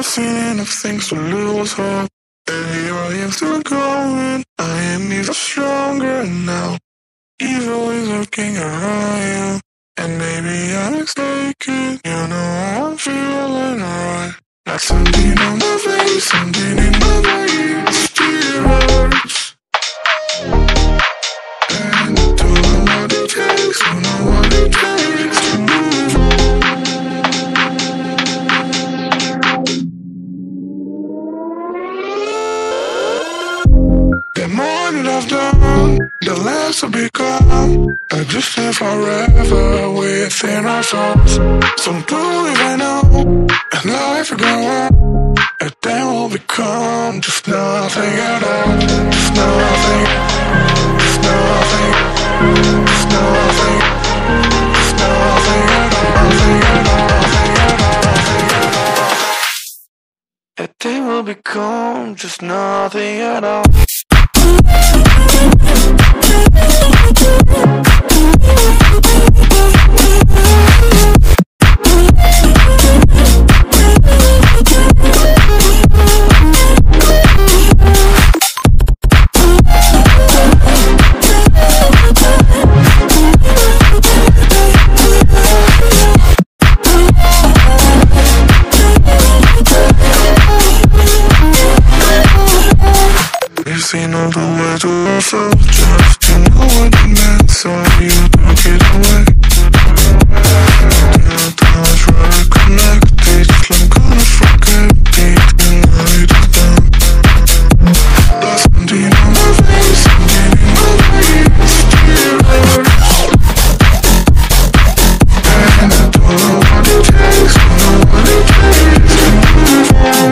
I've seen enough things to lose hope, and here I am still going. I am even stronger now. Evil is lurking around you, and maybe I'm mistaken. You know I'm feeling alright, like something on my face, something in my brain. It still hurts, and I don't know what it takes. Don't know what it takes to move on. The more that I've done, the less I've become. I just live forever within our souls. Some don't even know, and life will go on, and then we'll become just nothing at all. Just nothing, just nothing, just nothing, just nothing at all, nothing at all, nothing at all, nothing at all. And then we'll become just nothing at all. We've seen all the way to ourselves, just to know what it meant, so you don't get away. Till the times really connected, I'm gonna forget it when I read it down. There's something on my face, something in my brain, it still hurts, and I don't know what it takes, don't know what it takes to move on.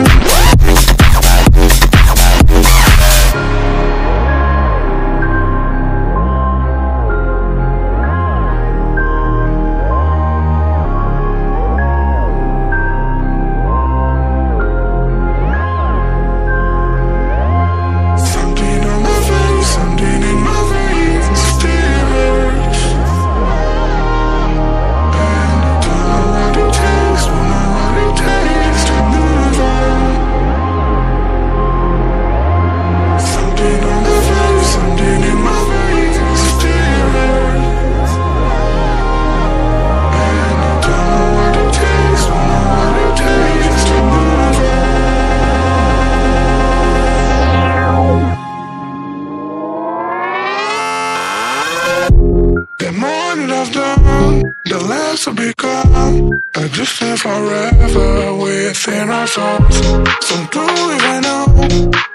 The more that I've done, the less I've become. I just live forever within our souls. Some don't even know,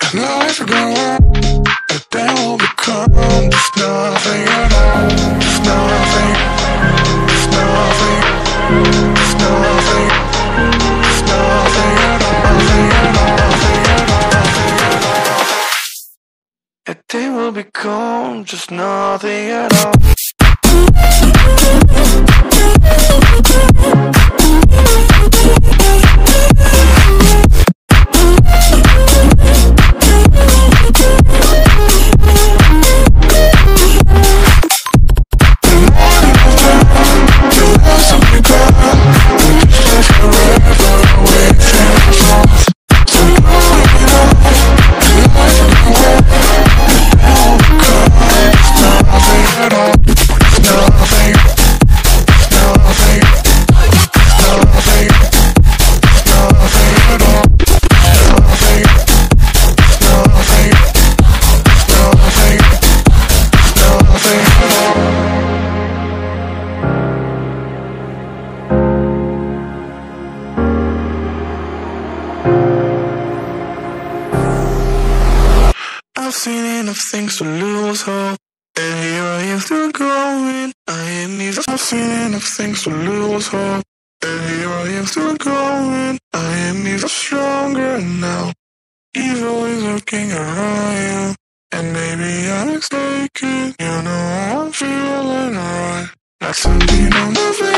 and life will go on, and then we'll become just nothing at all. Just nothing, just nothing, just nothing, just nothing at all, nothing at all, nothing at all, nothing at all. And then we'll become just nothing at all. I've seen enough things to lose hope, and here I am still going. I am even. I've seen enough things to lose hope, and here I am still going. I am even stronger now. Evil is lurking around you, and maybe I'm mistaken. You know I'm feeling alright, like something on my face.